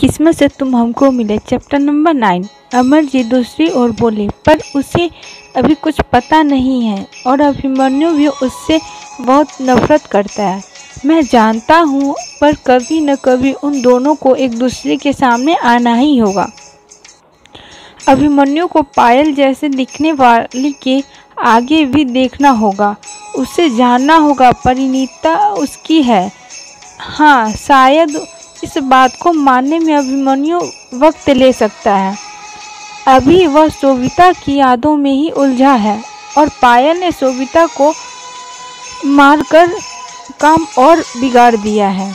किस्मत से तुम हमको मिले। Chapter number 9। अमरजीत दूसरी ओर बोले, पर उसे अभी कुछ पता नहीं है और अभिमन्यु भी उससे बहुत नफरत करता है। मैं जानता हूँ, पर कभी न कभी उन दोनों को एक दूसरे के सामने आना ही होगा। अभिमन्यु को पायल जैसे दिखने वाली के आगे भी देखना होगा। उसे जानना होगा परिणीता उसकी है। हाँ, शायद इस बात को मानने में अभिमन्यु वक्त ले सकता है। अभी वह सोविता की यादों में ही उलझा है और पायल ने सोविता को मारकर काम और बिगाड़ दिया है।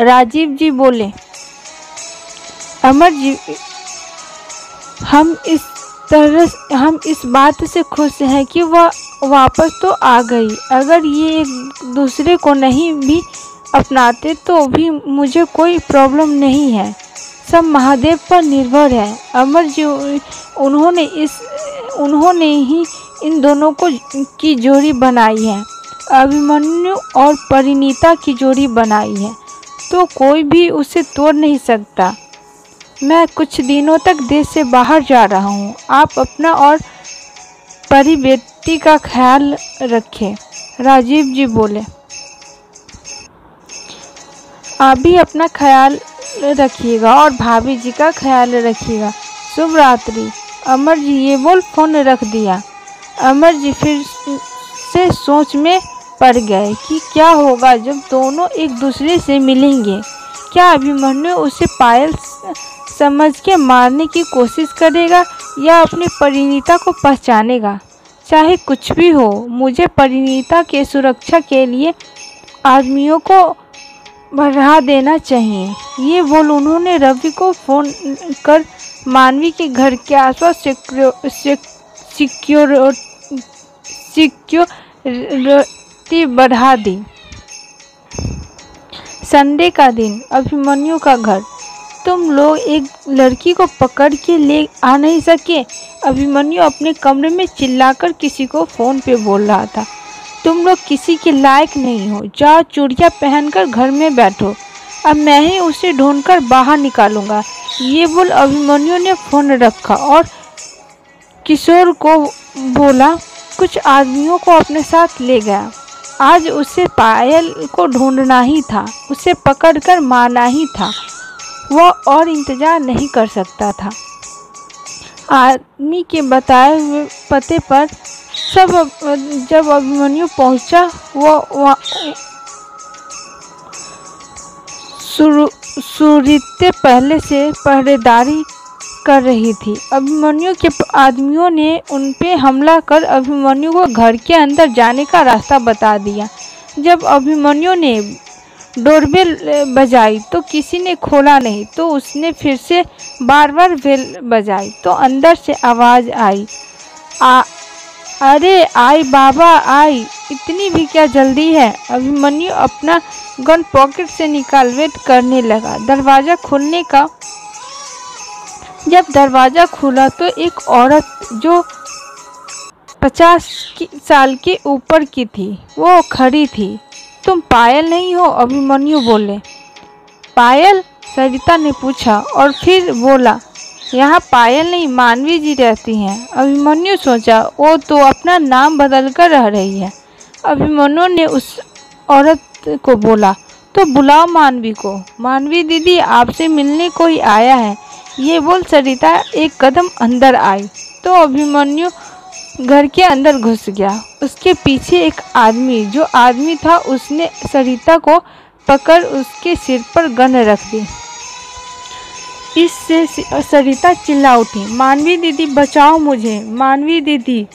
राजीव जी बोले, अमर जी, हम इस बात से खुश हैं कि वह वापस तो आ गई। अगर ये एक दूसरे को नहीं भी अपनाते तो भी मुझे कोई प्रॉब्लम नहीं है। सब महादेव पर निर्भर है। अमर जी, उन्होंने ही इन दोनों की जोड़ी बनाई है। अभिमन्यु और परिणीता की जोड़ी बनाई है, तो कोई भी उसे तोड़ नहीं सकता। मैं कुछ दिनों तक देश से बाहर जा रहा हूँ। आप अपना और परी बेटी का ख्याल रखें। राजीव जी बोले, आप भी अपना ख्याल रखिएगा और भाभी जी का ख्याल रखिएगा। शुभ रात्रि। अमर जी ये बोल फोन रख दिया। अमर जी फिर से सोच में पड़ गए कि क्या होगा जब दोनों एक दूसरे से मिलेंगे। क्या अभिमन्यु उसे पायल समझ के मारने की कोशिश करेगा या अपनी परिणीता को पहचानेगा। चाहे कुछ भी हो, मुझे परिणीता के सुरक्षा के लिए आदमियों को बढ़ा देना चाहिए। ये बोल उन्होंने रवि को फोन कर मानवी के घर के आसपास सिक्योरिटी बढ़ा दी। संडे का दिन, अभिमन्यु का घर। तुम लोग एक लड़की को पकड़ के ले आ नहीं सके। अभिमन्यु अपने कमरे में चिल्लाकर किसी को फोन पे बोल रहा था। तुम लोग किसी के लायक नहीं हो। जाओ चूड़ियाँ पहनकर घर में बैठो। अब मैं ही उसे ढूंढकर बाहर निकालूंगा। ये बोल अभिमन्यु ने फोन रखा और किशोर को बोला कुछ आदमियों को अपने साथ ले गया। आज उसे पायल को ढूंढना ही था, उसे पकड़कर मारना ही था। वह और इंतजार नहीं कर सकता था। आदमी के बताए हुए पते पर जब अभिमन्यु पहुंचा, वह सुरीते पहले से पहरेदारी कर रही थी। अभिमन्यु के आदमियों ने उन पे हमला कर अभिमन्यु को घर के अंदर जाने का रास्ता बता दिया। जब अभिमन्यु ने डोरबेल बजाई तो किसी ने खोला नहीं, तो उसने फिर से बार बार बेल बजाई तो अंदर से आवाज़ आई, अरे आई बाबा आई, इतनी भी क्या जल्दी है। अभिमन्यु अपना गन पॉकेट से निकाल वेट करने लगा दरवाज़ा खुलने का। जब दरवाज़ा खुला तो एक औरत जो 50 साल के ऊपर की थी वो खड़ी थी। तुम पायल नहीं हो? अभिमन्यु बोले। पायल? सरिता ने पूछा और फिर बोला, यहाँ पायल नहीं मानवी जी रहती हैं। अभिमन्यु सोचा वो तो अपना नाम बदल कर रह रही है। अभिमन्यु ने उस औरत को बोला, तो बुलाओ मानवी को। मानवी दीदी आपसे मिलने कोई आया है। ये बोल सरिता एक कदम अंदर आई तो अभिमन्यु घर के अंदर घुस गया। उसके पीछे एक आदमी, जो आदमी था उसने सरिता को पकड़ उसके सिर पर गन रख दी। इससे सरिता चिल्ला उठी, मानवी दीदी बचाओ मुझे, मानवी दीदी।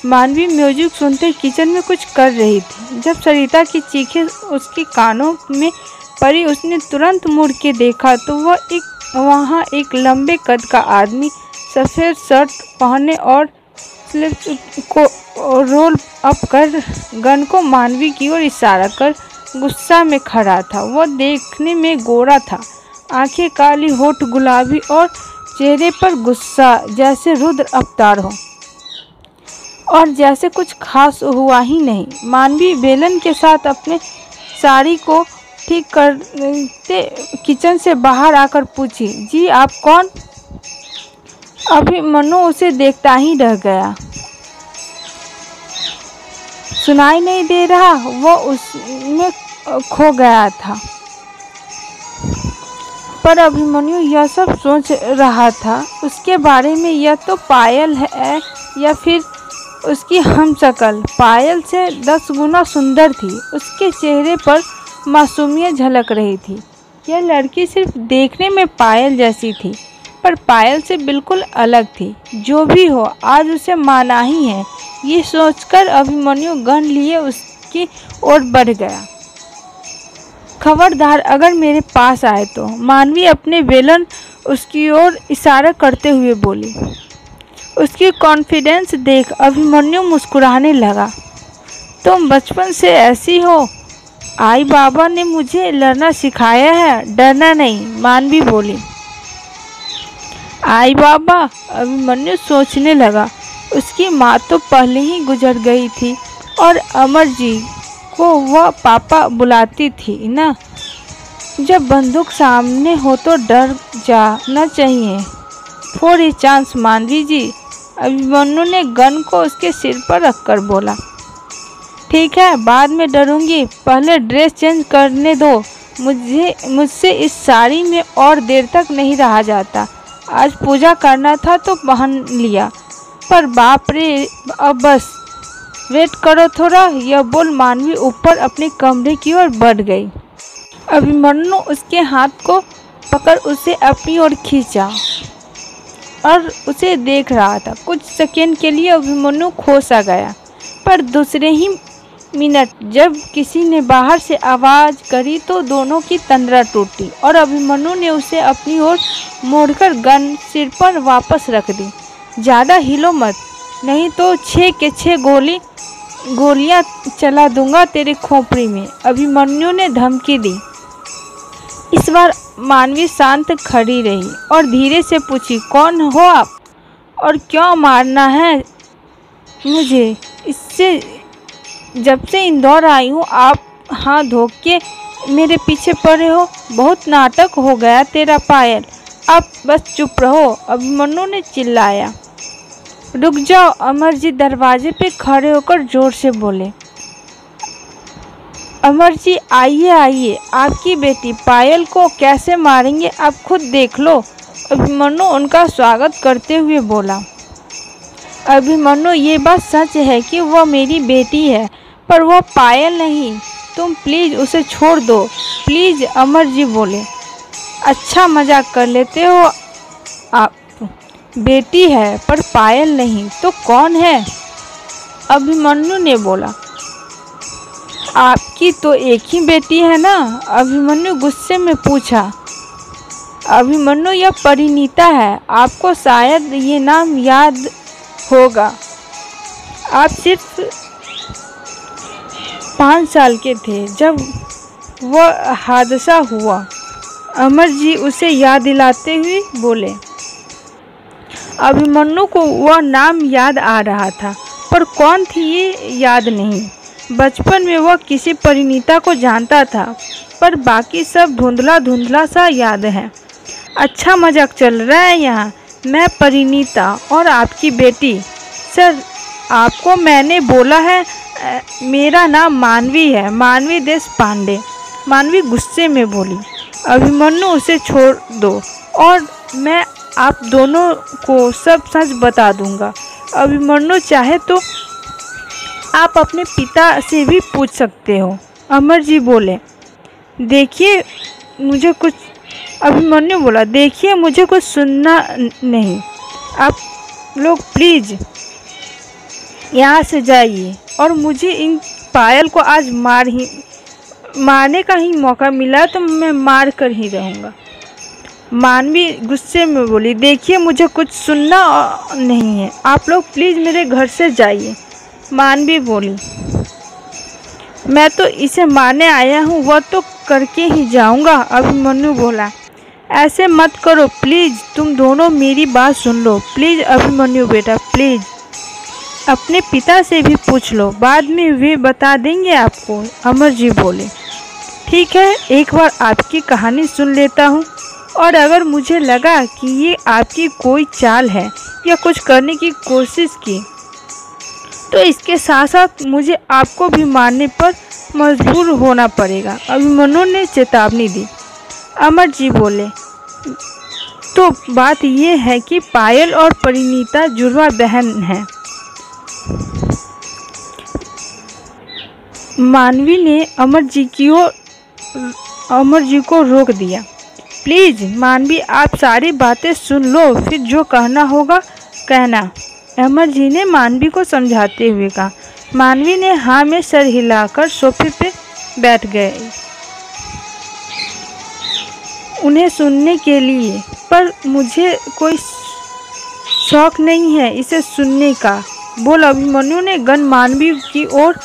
मानवी म्यूजिक सुनते किचन में कुछ कर रही थी। जब सरिता की चीखें उसके कानों में पड़ी, उसने तुरंत मुड़ के देखा तो वहाँ एक लंबे कद का आदमी सफ़ेद शर्ट पहने और स्लीव्स को रोल अप कर गन को मानवी की ओर इशारा कर गुस्सा में खड़ा था। वह देखने में गोरा था, आंखें काली, होठ गुलाबी और चेहरे पर गुस्सा जैसे रुद्र अवतार हो, और जैसे कुछ खास हुआ ही नहीं। मानवी बेलन के साथ अपने साड़ी को ठीक करते किचन से बाहर आकर पूछी, जी आप कौन? अभिमन्यु उसे देखता ही रह गया। सुनाई नहीं दे रहा, वो उसमें खो गया था। पर अभिमन्यु यह सब सोच रहा था उसके बारे में, यह तो पायल है या फिर उसकी हमशक्ल। पायल से 10 गुना सुंदर थी। उसके चेहरे पर मासूमियत झलक रही थी। यह लड़की सिर्फ देखने में पायल जैसी थी, पर पायल से बिल्कुल अलग थी। जो भी हो, आज उसे माना ही है। ये सोचकर अभिमन्यु गन लिए उसकी ओर बढ़ गया। खबरदार अगर मेरे पास आए तो, मानवी अपने बेलन उसकी ओर इशारा करते हुए बोली। उसकी कॉन्फिडेंस देख अभिमन्यु मुस्कुराने लगा। तुम बचपन से ऐसी हो। आई बाबा ने मुझे लड़ना सिखाया है, डरना नहीं, मानवी बोली। आई बाबा? अभिमन्यु सोचने लगा। उसकी माँ तो पहले ही गुजर गई थी और अमर जी को वह पापा बुलाती थी ना। जब बंदूक सामने हो तो डर जाना चाहिए। फॉर ए चांस मानवी जी। अभिमन्यु ने गन को उसके सिर पर रखकर बोला। ठीक है, बाद में डरूंगी, पहले ड्रेस चेंज करने दो। मुझसे इस साड़ी में और देर तक नहीं रहा जाता। आज पूजा करना था तो पहन लिया, पर बाप रे, अब बस वेट करो थोड़ा। यह बोल मानवी ऊपर अपने कमरे की ओर बढ़ गई। अभिमन्यु उसके हाथ को पकड़ उसे अपनी ओर खींचा और उसे देख रहा था। कुछ सेकंड के लिए अभिमन्यु खो सा गया, पर दूसरे ही मिनट जब किसी ने बाहर से आवाज़ करी तो दोनों की तंद्रा टूटी और अभिमन्यु ने उसे अपनी ओर मोड़कर गन सिर पर वापस रख दी। ज़्यादा हिलो मत, नहीं तो 6 के 6 गोलियां चला दूंगा तेरे खोपड़ी में, अभिमन्यु ने धमकी दी। इस बार मानवी शांत खड़ी रही और धीरे से पूछी, कौन हो आप और क्यों मारना है मुझे? इससे जब से इंदौर आई हूँ आप हाथ धो के मेरे पीछे पड़े हो। बहुत नाटक हो गया तेरा पायल, अब बस चुप रहो, अभिमन्यु ने चिल्लाया। रुक जाओ, अमर जी दरवाजे पे खड़े होकर जोर से बोले। अमर जी आइए आइए, आपकी बेटी पायल को कैसे मारेंगे आप खुद देख लो, अभिमन्यु उनका स्वागत करते हुए बोला। अभिमन्यु ये बात सच है कि वह मेरी बेटी है, पर वह पायल नहीं। तुम प्लीज़ उसे छोड़ दो प्लीज़, अमर जी बोले। अच्छा मजाक कर लेते हो आप। बेटी है पर पायल नहीं तो कौन है? अभिमन्यु ने बोला। आपकी तो एक ही बेटी है ना, अभिमन्यु गुस्से में पूछा। अभिमन्यु यह परिणीता है, आपको शायद ये नाम याद होगा। आप सिर्फ 5 साल के थे जब वह हादसा हुआ, अमर जी उसे याद दिलाते हुए बोले। अभिमन्यु को वह नाम याद आ रहा था, पर कौन थी ये याद नहीं। बचपन में वह किसी परिणीता को जानता था, पर बाकी सब धुंधला धुंधला सा याद है। अच्छा मजाक चल रहा है यहाँ। मैं परिणीता और आपकी बेटी। सर, आपको मैंने बोला है मेरा नाम मानवी है, मानवी देशपांडे, मानवी गुस्से में बोली। अभिमन्यु उसे छोड़ दो और मैं आप दोनों को सब सच बता दूंगा। अभिमन्यु चाहे तो आप अपने पिता से भी पूछ सकते हो, अमर जी बोले। देखिए मुझे कुछ, अभिमन्यु बोला, देखिए मुझे कुछ सुनना नहीं, आप लोग प्लीज़ यहाँ से जाइए और मुझे इन पायल को आज मारने का ही मौका मिला तो मैं मार कर ही रहूँगा। मानवी गुस्से में बोली। देखिए मुझे कुछ सुनना नहीं है, आप लोग प्लीज़ मेरे घर से जाइए, मानवी बोली। मैं तो इसे मारने आया हूँ, वह तो करके ही जाऊँगा, अभिमन्यु बोला। ऐसे मत करो प्लीज़, तुम दोनों मेरी बात सुन लो प्लीज़, अभिमन्यु बेटा प्लीज़। अपने पिता से भी पूछ लो, बाद में वे बता देंगे आपको, अमर जी बोले। ठीक है, एक बार आपकी कहानी सुन लेता हूँ, और अगर मुझे लगा कि ये आपकी कोई चाल है या कुछ करने की कोशिश की, तो इसके साथ साथ मुझे आपको भी मारने पर मजबूर होना पड़ेगा, अभिमन्यु ने चेतावनी दी। अमर जी बोले, तो बात ये है कि पायल और परिणीता जुड़वा बहन हैं। मानवी ने अमर जी को रोक दिया। प्लीज मानवी, आप सारी बातें सुन लो, फिर जो कहना होगा कहना, अमर जी ने मानवी को समझाते हुए कहा। मानवी ने हाँ में सर हिलाकर सोफे पे बैठ गए उन्हें सुनने के लिए, पर मुझे कोई शौक नहीं है इसे सुनने का, बोल अभिमन्यु ने गन मानवी की ओर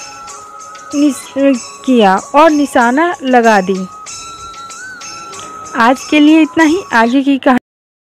किया और निशाना लगा दी। आज के लिए इतना ही, आगे की कहानी